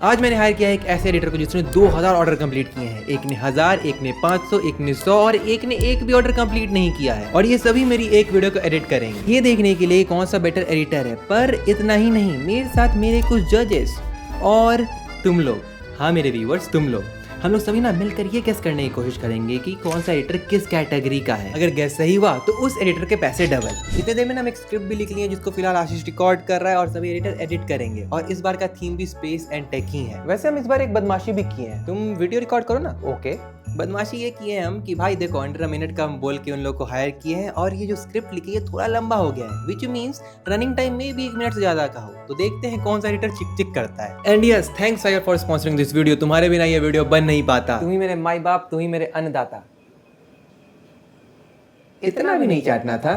आज मैंने हायर किया है एक ऐसे एडिटर को जिसने 2000 ऑर्डर कंप्लीट किए हैं। एक ने 1000, एक ने 500, एक ने 100 और एक ने एक भी ऑर्डर कंप्लीट नहीं किया है। और ये सभी मेरी एक वीडियो को एडिट करेंगे, ये देखने के लिए कौन सा बेटर एडिटर है। पर इतना ही नहीं, मेरे साथ मेरे कुछ जजेस और तुम लोग, हाँ मेरे व्यूअर्स तुम लोग, हम लोग सभी ना मिलकर ये गेस करने की कोशिश करेंगे कि कौन सा एडिटर किस कैटेगरी का है। अगर गेस सही हुआ तो उस एडिटर के पैसे डबल। इतने देर में ना हम एक स्क्रिप्ट भी लिख लिए जिसको फिलहाल आशीष रिकॉर्ड कर रहा है और सभी एडिटर एडिट करेंगे। और इस बार का थीम भी स्पेस एंड टेक ही है। वैसे हम इस बार एक बदमाशी भी किए हैं, तुम वीडियो रिकॉर्ड करो ना। ओके, बदमाशी ये किए हैं हम कि भाई देखो अंडर मिनट का हम बोल के उन लोग को हायर किए हैं और ये जो स्क्रिप्ट लिखी है थोड़ा लंबा हो गया है, विच मीन्स रनिंग टाइम में भी 1 मिनट से ज्यादा का हो। तो देखते हैं कौन सा एडिटर चिक चिक करता है। And yes, thanks fire for sponsoring this video. तुम्हारे बिना ये वीडियो बन नहीं पाता। तुम ही मेरे माई बाप, तुम ही मेरे अन्नदाता। इतना भी नहीं चाटना था।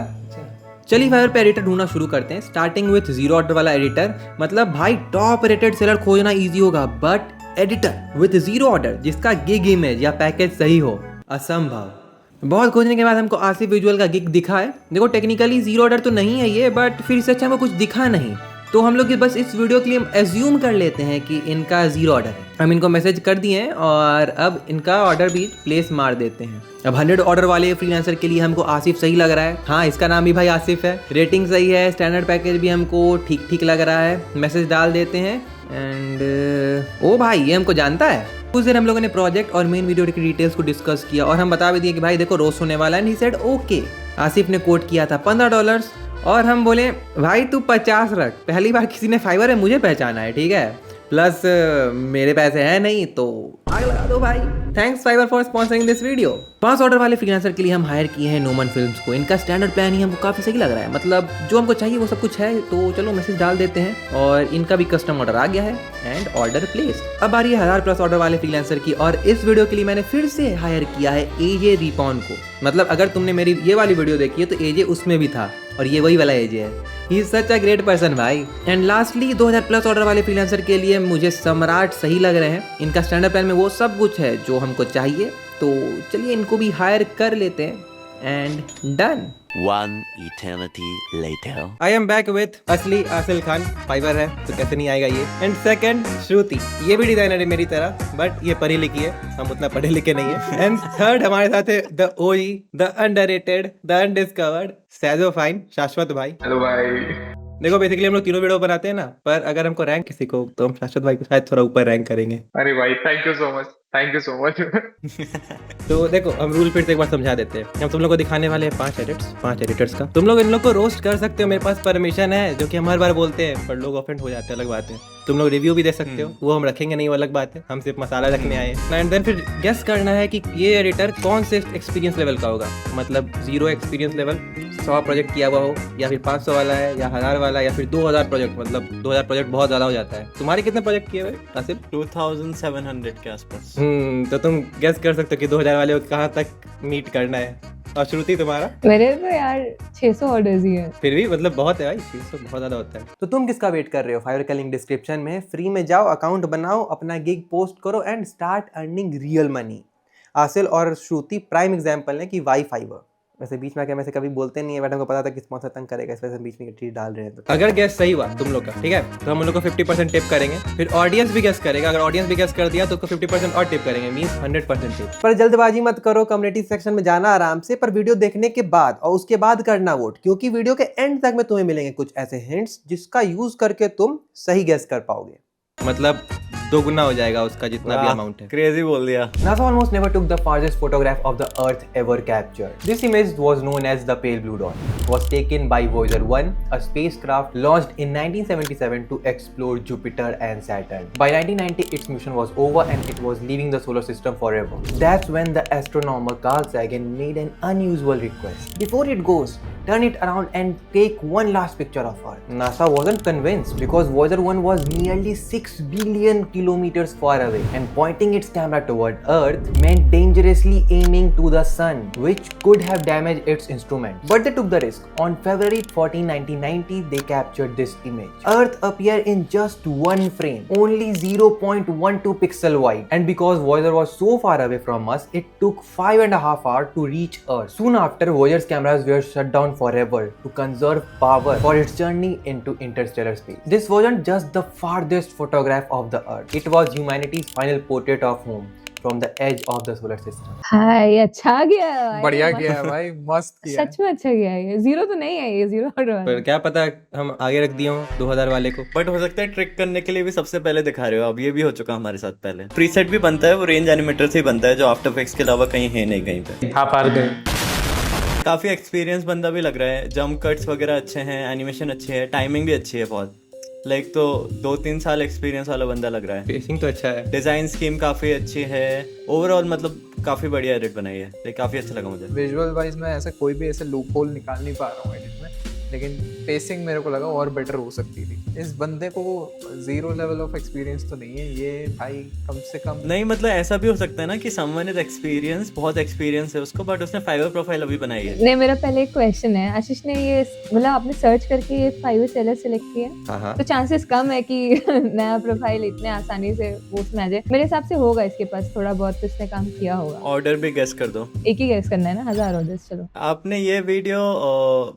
चलिए फाइवर पे एडिटर ढूंढना शुरू करते हैं, स्टार्टिंग विथ 0 ऑर्डर वाला एडिटर। मतलब भाई टॉप रेटेड सेलर खोजना इजी होगा, बट एडिटर विथ 0 ऑर्डर जिसका गिग इमेज या पैकेज सही हो, असंभव। बहुत खोजने के बाद हमको आसिफ विजुअल का गिग दिखा है। देखो टेक्निकली 0 ऑर्डर तो नहीं है ये, बट फिर से अच्छा हमको कुछ दिखा नहीं। तो हम लोग बस इस वीडियो के लिए एज्यूम कर लेते हैं कि इनका 0 ऑर्डर है। हम इनको मैसेज कर दिए हैं और अब इनका ऑर्डर भी प्लेस मार देते हैं। अब 100 ऑर्डर वाले फ्रीलांसर के लिए हमको आसिफ सही लग रहा है। हाँ, इसका नाम भी भाई आसिफ है। रेटिंग सही है, स्टैंडर्ड पैकेज भी हमको ठीक ठीक लग रहा है। मैसेज डाल देते हैं एंड ओ भाई ये हमको जानता है। उस दिन हम लोगों ने प्रोजेक्ट और मेन वीडियो की डिटेल्स को डिस्कस किया और हम बता भी दिए कि भाई देखो रोस्ट होने वाला है। He said okay. आसिफ ने कोट किया था $15 और हम बोले भाई तू 50 रख। पहली बार किसी ने फाइवर है मुझे पहचाना है, ठीक है, प्लस मेरे पैसे हैं नहीं तो आग लगा दो भाई। Thanks Fiverr for sponsoring this video. 5 order वाले फ्रीलांसर के लिए हम हायर किए हैं नोमन फिल्म्स को। इनका स्टैंडर्ड प्लान ही हमको काफी सही लग रहा है, मतलब जो हमको चाहिए वो सब कुछ है। तो चलो मैसेज डाल देते हैं और इनका भी कस्टम ऑर्डर आ गया है एंड ऑर्डर प्लेस। अब आ रही है 1000+ ऑर्डर वाले फ्रीलांसर की और इस वीडियो के लिए मैंने फिर से हायर किया है एजे रिपॉन को। मतलब अगर तुमने मेरी ये वाली वीडियो देखी है तो एजे उसमें भी था और ये वही वाला एजे है। He is such a great person भाई। एंड लास्टली 2000+ ऑर्डर वाले फ्रीलांसर के लिए मुझे सम्राट सही लग रहे हैं। इनका स्टैंडर्ड प्लान में वो सब कुछ है जो हमको चाहिए। तो चलिए इनको भी हायर कर लेते हैं and done. One eternity later. I am back with असली आसिल खान। फाइवर है तो कैसे नहीं आएगा ये। एंड सेकंड श्रुति, ये भी डिजाइनर है मेरी तरह, बट ये पढ़ी लिखी है, हम उतना पढ़े लिखे नहीं है। एंड थर्ड हमारे साथ है the OG, the underrated, the undiscovered सैजो फाइन, शाश्वत भाई। हेलो भाई। देखो बेसिकली हम लोग तीनों वीडियो बनाते हैं ना, पर अगर हमको रैंक किसी को तो हम शाश्वत भाई को शायद थोड़ा ऊपर रैंक करेंगे। अरे भाई thank you so much, thank you so much. तो देखो हम रूल फिर से एक बार समझा देते हैं। हम तुम लोग को दिखाने वाले हैं 5 एडिटर्स का। तुम लोग इन लोग को रोस्ट कर सकते हो, मेरे पास परमिशन है, जो कि हम हर बार बोलते हैं, पर लोग ऑफेंड हो जाते हैं, अलग बात है। तुम लोग रिव्यू भी दे सकते हो, वो हम रखेंगे नहीं, वो अलग बात है। हम सिर्फ मसाला रखने आए हैं। एंड देन फिर गेस करना है कि ये एडिटर कौन से एक्सपीरियंस लेवल का होगा। मतलब 0 एक्सपीरियंस लेवल, 100 प्रोजेक्ट किया हुआ हो, या फिर 500 वाला है, या 1000 वाला, या फिर 2000 प्रोजेक्ट। मतलब 2000 प्रोजेक्ट बहुत ज्यादा हो जाता है। तुम्हारे कितने प्रोजेक्ट किए हुए आसिफ? 2700 के आसपास। तो तुम गेस कर सकते हो कि 2000 वाले को कहाँ तक मीट करना है। और श्रुति तुम्हारा? मेरे तो यार 600 ऑर्डर्स ही है। फिर भी मतलब बहुत है भाई, 600 बहुत ज्यादा होता है। तो तुम किसका वेट कर रहे हो? फाइवर का लिंक डिस्क्रिप्शन में, फ्री में जाओ, अकाउंट बनाओ, अपना गिग पोस्ट करो and start earning real money. आसिल और श्रुति प्राइम एग्जांपल है कि वाई फाइवर। वैसे बीच में आके मैं से कभी बोलते नहीं है, बट हमको पता था कि स्पॉन्सर तंग करेगा, इस वजह से बीच में चीज डाल रहे हैं। तो अगर गेस सही हुआ तुम लोग का, ठीक है, तो हम उन लोग को 50% टिप करेंगे। फिर ऑडियंस भी गेस करेगा, अगर ऑडियंस भी गेस कर दिया तो उसको 50% और टिप करेंगे, मींस 100% टिप। पर जल्दबाजी मत करो, कम्युनिटी सेक्शन में जाना आराम से, पर वीडियो देखने के बाद और उसके बाद करना वोट, क्योंकि वीडियो के एंड तक में तुम्हें मिलेंगे कुछ ऐसे हिंट्स जिसका यूज करके तुम सही गेस कर पाओगे। मतलब 2 गुना हो जाएगा उसका जितना भी अमाउंट है। क्रेजी बोल दिया। NASA almost never took the farthest photograph of the Earth ever captured. This image was known as the Pale Blue Dot. Was taken by Voyager 1, a spacecraft launched in 1977 to explore Jupiter and Saturn. By 1990, its mission was over and it was leaving the solar system forever. That's when the astronomer Carl Sagan made an unusual request. Before it goes, turn it around and take one last picture of Earth. NASA wasn't convinced because Voyager 1 was nearly 6 billion kilometers far away, and pointing its camera toward Earth meant dangerously aiming to the sun, which could have damaged its instrument. But they took the risk. On February 14, 1990, they captured this image. Earth appeared in just one frame, only 0.12 pixel wide. And because Voyager was so far away from us, it took 5.5 hours to reach Earth. Soon after, Voyager's cameras were shut down down forever to conserve power for its journey into interstellar space. This wasn't just the farthest photograph of the Earth. It was humanity's final portrait of home from the edge of the solar system. हाय अच्छा गया है भाई, बढ़िया मस्त- किया है भाई, मस्त किया है। सच में अच्छा गया है ये। जीरो तो नहीं है ये, जीरो ऑर्डर वाला। पर क्या पता हम आगे रख दिए हों 2000 वाले को। बट हो सकता है ट्रिक करने के लिए भी सबसे पहले दिखा रहे हो, अब ये भी हो चुका हमारे साथ पहले। प्रीसेट भी बनता है, वो रेंज एनिमेटर से ही बनता है, जो आफ्टर इफेक्ट्स के अलावा कहीं है नहीं कहीं पे। हाँ पार गए। काफी एक्सपीरियंस बंदा भी लग रहा है, जंप कट्स वगैरह अच्छे हैं, एनिमेशन अच्छी है, टाइमिंग भी अच्छी है बहुत। लाइक तो 2-3 साल एक्सपीरियंस वाला बंदा लग रहा है। फेसिंग तो अच्छा है, डिजाइन स्कीम काफी अच्छी है, ओवरऑल मतलब काफी बढ़िया एडिट बनाई है, लाइक काफी अच्छा लगा मुझे। विजुअल वाइज मैं ऐसा कोई भी ऐसे लूप होल निकाल नहीं पा रहा हूँ एडिट में, लेकिन पेसिंग मेरे को लगा और बेटर हो सकती थी। इस बंदे को जीरो लेवल ऑफ एक्सपीरियंस तो नहीं है ये भाई, कम से कम। नहीं मतलब ऐसा भी हो सकता है ना कि समवन इज एक्सपीरियंस, बहुत एक्सपीरियंस है उसको, बट उसने फाइवर प्रोफाइल अभी बनाई है। नहीं, मेरा पहले एक क्वेश्चन है, आशीष ने ये मतलब आपने सर्च करके ये फाइवर सेलर सेलेक्ट किया, हाँ तो चांसेस कम है कि नया प्रोफाइल इतने आसानी से उसमें आ जाए। मेरे हिसाब से होगा इसके पास थोड़ा बहुत तो इसने काम किया होगा। ऑर्डर भी गेस कर दो, एक ही गेस करना है ना, 1000 ऑर्डर्स। चलो आपने ये वीडियो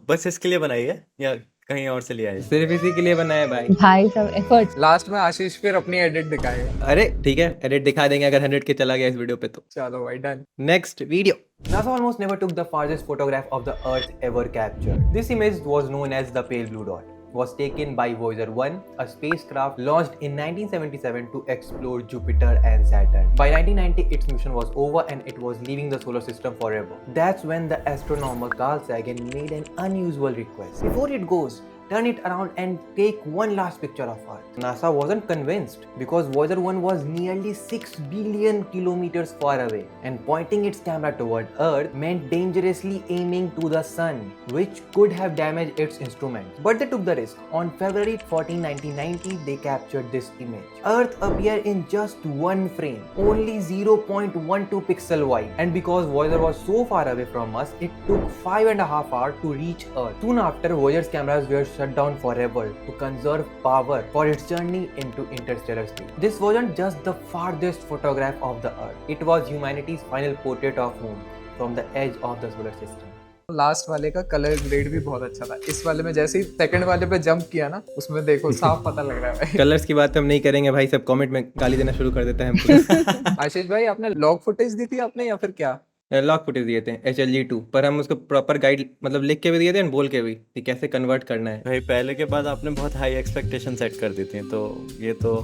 बस इसके लिए बनाई है या कहीं और से लिया है? सिर्फ इसी के लिए बनाया है भाई। भाई सब एफर्ट्स। लास्ट में आशीष फिर अपनी एडिट दिखाएगा। अरे ठीक है, एडिट दिखा देंगे अगर 100 के चला गया इस वीडियो पे तो। चलो भाई done. Next video. NASA almost never took the farthest photograph of the Earth ever captured. This image was known as the pale blue dot. Was taken by Voyager 1, a spacecraft launched in 1977 to explore Jupiter and Saturn. By 1990, its mission was over and it was leaving the solar system forever. That's when the astronomer Carl Sagan made an unusual request. Before it goes, turn it around and take one last picture of Earth. NASA wasn't convinced because Voyager 1 was nearly 6 billion kilometers far away, and pointing its camera toward Earth meant dangerously aiming to the sun, which could have damaged its instruments. But they took the risk. On February 14, 1990, they captured this image. Earth appeared in just one frame, only 0.12 pixel wide, and because Voyager was so far away from us, it took 5.5 hours to reach Earth. Soon after, Voyager's cameras were shut down forever to conserve power for its journey into interstellar space. This wasn't just the farthest photograph of the Earth. It was humanity's final portrait of home from the edge of the solar system. Last वाले का colour grade भी बहुत अच्छा था। इस वाले में जैसे ही सेकंड वाले पे जंप किया ना, उसमें देखो साफ पता लग रहा है भाई। कलर्स की बात हम नहीं करेंगे भाई, सब कमेंट में गाली देना शुरू कर देते हैं हमको। आशीष भाई आपने लॉग फुटेज दी थी आपने या फिर क्या? लॉक फुटेज दिए थे HLG2 पर, हम उसको प्रॉपर गाइड मतलब लिख के भी दिए थे और बोल के भी कि कैसे कन्वर्ट करना है। भाई पहले के बाद आपने बहुत हाई एक्सपेक्टेशन सेट कर दी थी, तो ये तो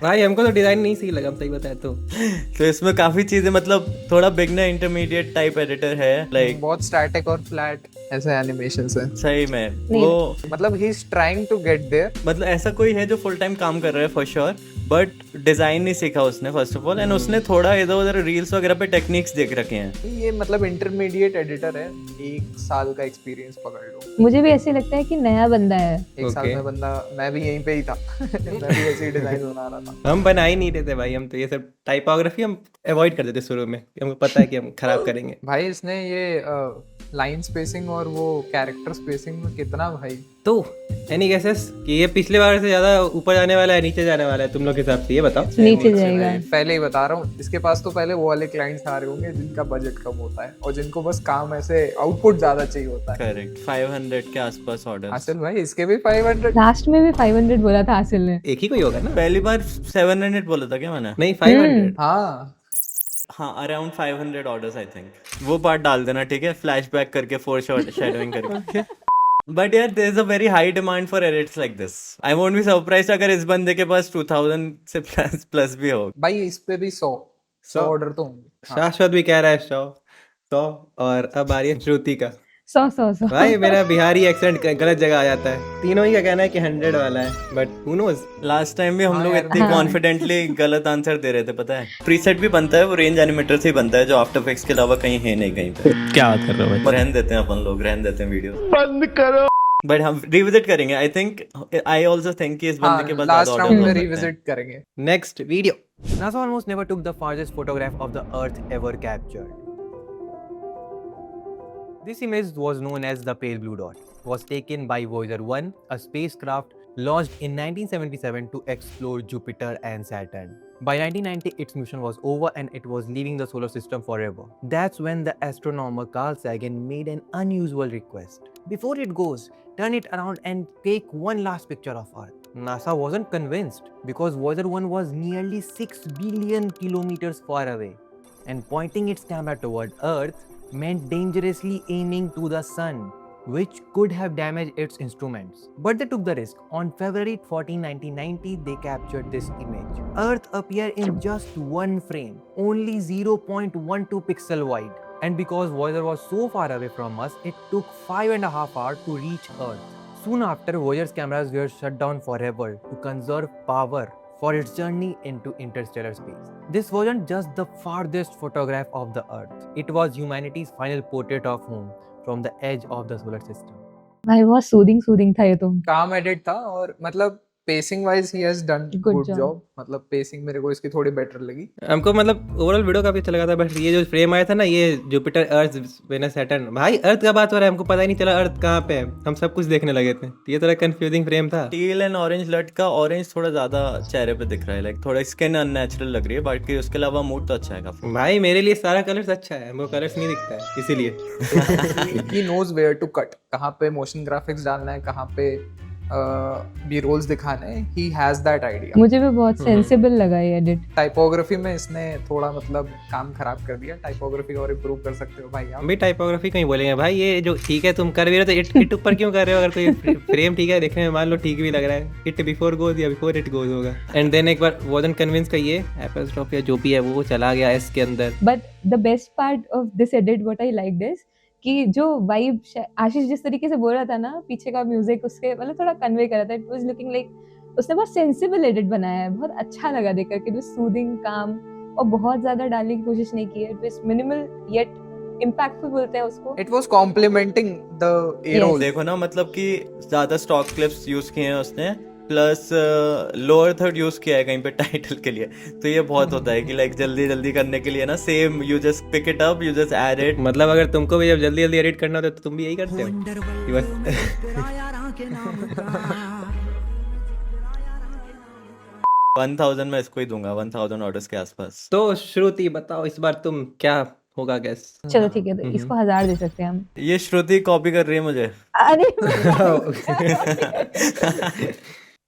भाई हमको तो डिजाइन नहीं सही लगा, हम सही बताए तो। तो इसमें काफी चीजें मतलब थोड़ा बिगनर इंटरमीडिएट टाइप एडिटर है, लाइक बहुत स्टैटिक और फ्लैट ऐसे एनिमेशंस है। सही में वो मतलब ही is trying to get there. मतलब ऐसा कोई है जो फुल टाइम काम कर रहा है फॉर श्योर, बट डिजाइन नहीं सीखा उसने फर्स्ट ऑफ ऑल, एंड उसने थोड़ा इधर उधर रील्स वगैरह पे टेक्निक्स देख रखे हैं। ये मतलब इंटरमीडिएट एडिटर है, 1 साल का एक्सपीरियंस पकड़ लो। मुझे भी ऐसे लगता है कि नया बंदा है। 1 साल में बंदा, मैं भी यहीं पे ही था। मैं भी ऐसे ही डिजाइन बना रहा था। हम बना ही नहीं देते भाई, हम तो ये सब टाइपोग्राफी हम अवॉइड कर देते शुरू में, हमको पता है कि हम खराब करेंगे। भाई इसने ये लाइन स्पेसिंग और वो कैरेक्टर स्पेसिंग में कितना भाई। तो एनी गेसेस कि ये पिछले बार से ज्यादा ऊपर जाने वाला है नीचे जाने वाला है तुम लोग के हिसाब से, ये बताओ। नीचे जाएगा। पहले ही बता रहा हूँ, इसके पास तो पहले वो वाले क्लाइंट्स आ रहे होंगे जिनका बजट कम होता है और जिनको बस काम ऐसे आउटपुट ज्यादा चाहिए होता है। करेक्ट, 500 के आसपास ऑर्डर। हासिल भाई इसके भी 500। लास्ट में भी 500 बोला था हासिल ने। एक ही कोई होगा ना? पहली बार 700 बोला था क्या मैंने? नहीं 500। हाँ अराउंड 500 ऑर्डर्स आई थिंक। वो पार्ट डाल देना ठीक है, फ्लैशबैक करके फोर शैडोइंग करके। बट यार there is a very high demand for edits like this. I won't be surprised अगर इस बंदे के पास 2000 से प्लस भी हो। भाई इस पे भी 100 ऑर्डर तो होंगे। शाश्वत भी कह रहा है 100 और अब आ रही है श्रुति का 100 भाई मेरा बिहारी एक्सेंट गलत जगह आ जाता है। तीनों ही का कहना है कि 100 वाला है, but who knows. Last time भी हम लोग यार, इतनी कॉन्फिडेंटली गलत आंसर दे रहे थे, पता है। प्रीसेट भी बनता है, वो रेंज एनिमेटर से ही बनता है, जो आफ्टर इफेक्ट्स के अलावा कहीं है नहीं कहीं पे। क्या बात कर रहे हो भाई? रहने देते हैं अपन लोग, रहने देते हैं वीडियो बंद करो। बट हम रिविजिट करेंगे। I think I also think कि इस बंदे के पास लास्ट ज्यादा राउंड में ऑर्डर रिविजिट करेंगे। Next video. NASA almost never took the farthest photograph of the Earth ever captured. This image was known as the pale blue dot. Was taken by Voyager 1, a spacecraft launched in 1977 to explore Jupiter and Saturn. By 1990, its mission was over and it was leaving the solar system forever. That's when the astronomer Carl Sagan made an unusual request. Before it goes, turn it around and take one last picture of Earth. NASA wasn't convinced because Voyager 1 was nearly 6 billion kilometers far away, and pointing its camera toward Earth meant dangerously aiming to the sun, which could have damaged its instruments. But they took the risk. On February 14, 1990, they captured this image. Earth appeared in just one frame, only 0.12 pixel wide. And because Voyager was so far away from us, it took 5.5 hours to reach Earth. Soon after, Voyager's cameras were shut down forever to conserve power for its journey into interstellar space. This wasn't just the farthest photograph of the Earth. It was humanity's final portrait of home from the edge of the solar system. भाई बहुत soothing था ये तो। काम edit था, और मतलब pacing wise he has done Good good job. Job. मतलब पेसिंग मेरे को इसकी थोड़ी बेटर लगी। हमको मतलब ओवरऑल वीडियो काफी अच्छा लगा था, बट ये जो फ्रेम आया था ना, ये जुपिटर, अर्थ, वेनस, सैटर्न, भाई अर्थ का बात हो रहा है, हमको पता ही नहीं चला अर्थ कहाँ पे है, हम सब कुछ देखने लगे थे। ये थोड़ा कंफ्यूजिंग फ्रेम था। टील एंड ऑरेंज लट का ऑरेंज थोड़ा ज्यादा चेहरे पे दिख रहा है, लाइक थोड़ा स्किन अननेचुरल लग रही है, बाकी उसके अलावा मूड तो अच्छा है काफी। भाई मेरे लिए सारा कलर्स अच्छा है, हमको कलर्स नहीं दिखता है इसीलिए। He knows where to cut, कहाँ पे मोशन ग्राफिक्स डालना है, कहाँ पे बी रोल्स दिखाने हैं। He has that idea. मुझे भी बहुत सेंसिबल लगा ये एडिट। टाइपोग्राफी में इसने थोड़ा मतलब काम खराब कर दिया। टाइपोग्राफी और इम्प्रूव कर सकते हो भाई आप। भी टाइपोग्राफी कहीं बोलेंगे भाई, ये जो ठीक है तुम कर भी रहे हो तो इट ऊपर क्यों कर रहे हो? अगर कोई फ्रेम ठीक है, देखने में मान लो ठीक भी लग रहा है, इट बिफोर गोज या बिफोर इट गोज होगा। एंड देन एक बार वॉजन कन्विंस का ये एपस्ट्रॉफ या जो भी है वो चला गया इसके अंदर। But the best part of this edit what I like this कि जो वाइब आशीष जिस तरीके से बोल रहा था ना, पीछे का म्यूजिक उसके मतलब थोड़ा कन्वे कर रहा था। इट वाज लुकिंग लाइक उसने बहुत सेंसिबल एडिट बनाया है, बहुत अच्छा लगा देख करके। इट वाज सूदिंग, काम, और बहुत ज्यादा डालने की कोशिश नहीं की है। It was minimal yet impactful बोलते हैं उसको। It was complementing the arrow. देखो ना, मतलब कि ज्यादा स्टॉक क्लिप्स यूज किए हैं उसने, प्लस लोअर थर्ड यूज किया है कहीं पे टाइटल के लिए। तो ये बहुत होता है कि लाइक जल्दी जल्दी करने के लिए ना, same you just pick it up, you just add it. मतलब अगर तुमको भी जब जल्दी जल्दी एडिट करना होता है तो तुम भी यही करते हो कि बस 1000 में इसको ही दूंगा, 1000 ऑर्डर्स के आसपास। तो श्रुति बताओ इस बार तुम क्या होगा गैस? चलो ठीक है, तो इसको 1000 दे सकते हैं हम। ये श्रुति कॉपी कर रही है मुझे। अरे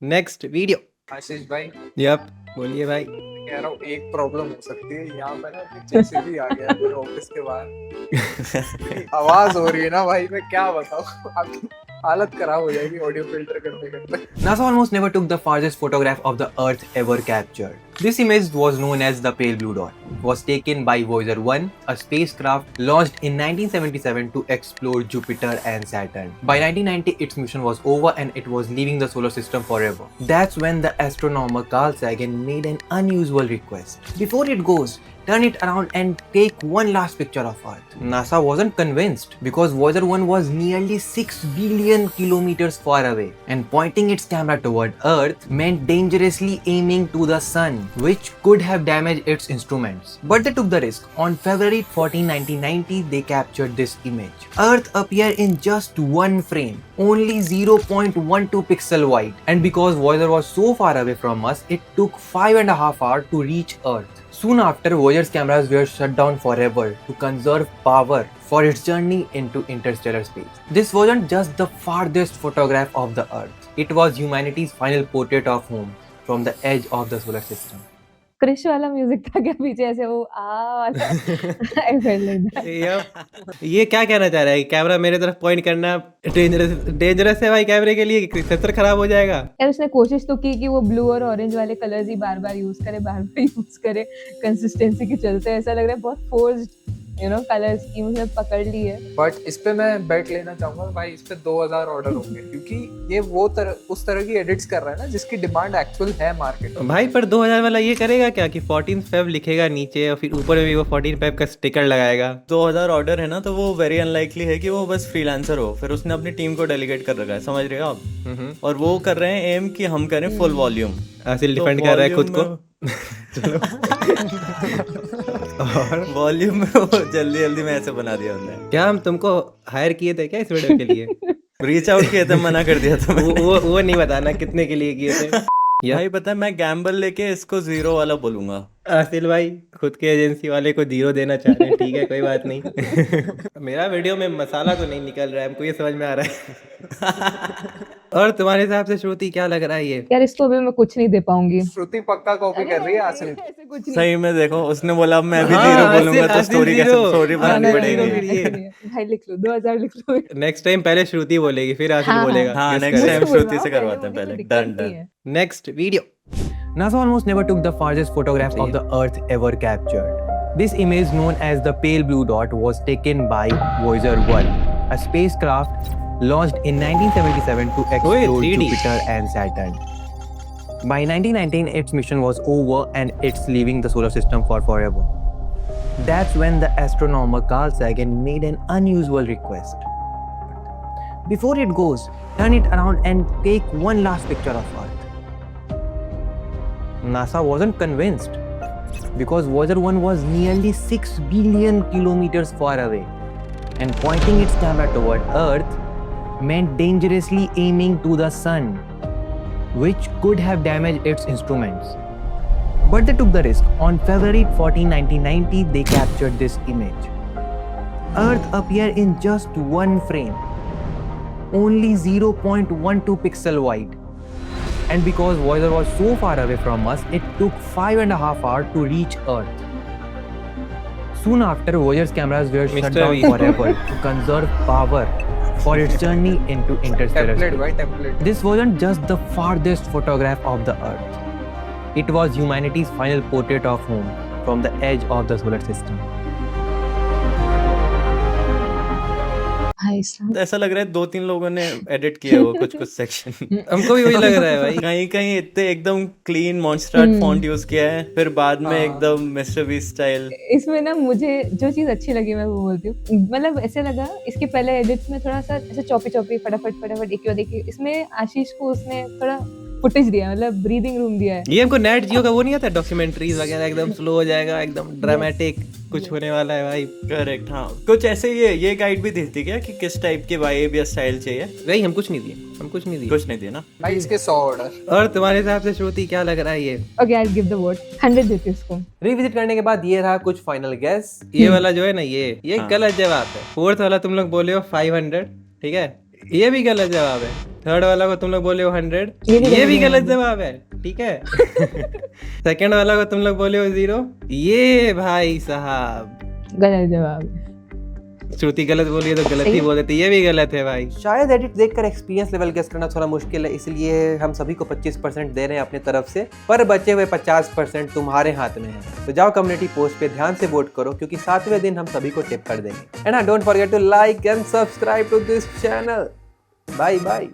नेक्स्ट वीडियो। आशीष भाई यप, बोलिए भाई। कह रहा हूँ एक प्रॉब्लम हो सकती है यहाँ पे ना, जैसे भी आ गया मेरे ऑफिस के बाहर आवाज हो रही है ना भाई, मैं क्या बताऊँ, आपकी हालत खराब हो जाएगी ऑडियो फिल्टर करते करते। NASA almost never took the farthest photograph of the Earth ever captured. This image was known as the Pale Blue Dot. It was taken by Voyager 1, a spacecraft launched in 1977 to explore Jupiter and Saturn. By 1990, its mission was over and it was leaving the solar system forever. That's when the astronomer Carl Sagan made an unusual request. Before it goes, turn it around and take one last picture of Earth. NASA wasn't convinced because Voyager 1 was nearly 6 billion kilometers far away, and pointing its camera toward Earth meant dangerously aiming to the sun, which could have damaged its instruments. But they took the risk. On February 14, 1990, they captured this image. Earth appeared in just one frame, only 0.12 pixel wide, and because Voyager was so far away from us, it took 5.5 hours to reach Earth. Soon after, Voyager's cameras were shut down forever to conserve power for its journey into interstellar space. This wasn't just the farthest photograph of the Earth. It was humanity's final portrait of home from the edge of the solar system. Krrish वाला music था क्या पीछे, ऐसे वो वाला? I felt like that. ये क्या कहना चाह रहा है? कैमरा मेरे तरफ पॉइंट करना डेंजरस है भाई कैमरे के लिए, सेंसर खराब हो जाएगा। यार उसने कोशिश तो की कि वो ब्लू और ऑरेंज वाले कलर्स ही बार बार यूज करे कंसिस्टेंसी के चलते। ऐसा लग रहा है बहुत फोर्स्ड कलर स्कीम उसने पकड़ ली है। बट इस पे मैं बेट लेना चाहूंगा भाई, इस पे 2000 ऑर्डर होंगे, क्योंकि ये वो उस तरह की एडिट्स कर रहा है ना जिसकी डिमांड एक्चुअल है मार्केट में। भाई पर 2000 वाला ये करेगा क्या कि 14 फेब लिखेगा नीचे और फिर ऊपर में भी वो 14 फेब का स्टिकर लगाएगा? 2000 ऑर्डर है ना, तो वो वेरी अनलाइकली है कि वो बस फ्रीलांसर हो। फिर उसने अपनी टीम को डेलीगेट कर रखा है, समझ रहे हो आप? और वो कर रहे हैं एम कि हम करें फुल वॉल्यूम। असिल डिफेंड कर रहा है खुद को। और वॉल्यूम में वो जल्दी जल्दी में ऐसे बना दिया उन्होंने। क्या हम तुमको हायर किए थे क्या इस वीडियो के लिए? रीच आउट किए थे, मना कर दिया था मैंने। वो नहीं बताना कितने के लिए किए थे। भाई पता है, मैं गैम्बल लेके इसको 0 वाला बोलूंगा। आसिल भाई खुद के एजेंसी वाले को 0 देना चाह रहे हैं, ठीक है कोई बात नहीं। मेरा वीडियो में मसाला तो नहीं निकल रहा है, हमको ये समझ में आ रहा है। और तुम्हारे हिसाब से श्रुति क्या लग रहा है ये? यार इसको अभी मैं कुछ नहीं दे पाऊंगी। श्रुति पक्का कॉपी कर रही है आसिल। ऐसे कुछ नहीं। सही में देखो, उसने बोला अब मैं भी हाँ, 0 बोलूंगा तो आसिल स्टोरी कैसे, 0 स्टोरी बनानी आसिल पड़ेगी। 0 फिर ये। भाई लिख लो 2000 लिख लो। नेक्स्ट टाइम पहले श्रुति बोलेगी फिर आसिल हाँ, बोलेगा। हाँ, Guess next करें। time श्रुति से करवाते हैं पहले। Done. Next video. NASA almost never took the farthest photograph of the Earth ever captured. This image, known as the pale blue dot, was taken by Voyager 1, a spacecraft launched in 1977 to explore 3D. Jupiter and Saturn. By 1919, its mission was over and it's leaving the solar system for forever. That's when the astronomer Carl Sagan made an unusual request. Before it goes, turn it around and take one last picture of Earth. NASA wasn't convinced because Voyager 1 was nearly 6 billion kilometers far away, and pointing its camera toward Earth meant dangerously aiming to the sun, which could have damaged its instruments. But they took the risk. On February 14, 1990, they captured this image. Earth appeared in just one frame, only 0.12 pixel wide. And because Voyager was so far away from us, it took 5.5 hours to reach Earth. Soon after, Voyager's cameras were shut down forever to conserve power for its journey into interstellar template भाई space. Template. This wasn't just the farthest photograph of the Earth. It was humanity's final portrait of home from the edge of the solar system. भाई साहब ऐसा लग रहा है 2-3 लोगों ने edit किया हो कुछ सेक्शन। हमको भी वही लग रहा है भाई। कहीं कहीं इतने एकदम क्लीन मॉन्स्टार्ट फॉन्ट यूज किया है, फिर बाद में एकदम मिस्टर बीस्ट स्टाइल। इसमें ना मुझे जो चीज अच्छी लगी मैं वो बोलती हूँ। मतलब ऐसे लगा इसके पहले एडिट्स में थोड़ा सा ऐसे चॉपी फटाफट एक देखिए, इसमें आशीष को उसने थोड़ा फुटेज दिया, मतलब ब्रीदिंग रूम दिया है। ये हमको नेट जियो का वो नहीं आता डॉक्यूमेंट्रीज वगैरह, एकदम स्लो हो जाएगा, एकदम ड्रामेटिक कुछ होने वाला है भाई। करेक्ट, हाँ कुछ ऐसे ये गाइड भी दी थी क्या कि किस टाइप की वाइब या स्टाइल चाहिए? भाई हम कुछ नहीं दिए, कुछ नहीं दिया ना भाई इसके 100 ऑर्डर। और तुम्हारे हिसाब से श्रुति क्या लग रहा है ये? Okay I give the vote 100 देती हूँ इसको। रिविजिट करने के बाद ये रहा कुछ फाइनल गेस। ये वाला जो है ना ये गलत जवाब है। फोर्थ वाला तुम लोग बोले हो 500, ठीक है, ये भी गलत जवाब है। थर्ड वाला को तुम लोग बोले हो 100, ये भी गलत जवाब है, ठीक है। सेकंड वाला को तुम लोग बोले हो 0, ये भाई साहब गलत जवाब। श्रुति गलत बोली है तो गलत ही बोल देती, ये भी गलत है भाई। शायद एडिट देखकर एक्सपीरियंस लेवल गेस करना थोड़ा मुश्किल है, इसलिए हम सभी को 25% दे रहे हैं अपने तरफ से, पर बचे हुए 50% तुम्हारे हाथ में है। तो जाओ कम्युनिटी पोस्ट पे ध्यान से वोट करो, क्योंकि 7वें दिन हम सभी को टिप कर देंगे। And don't forget to like and subscribe to this channel. Bye bye.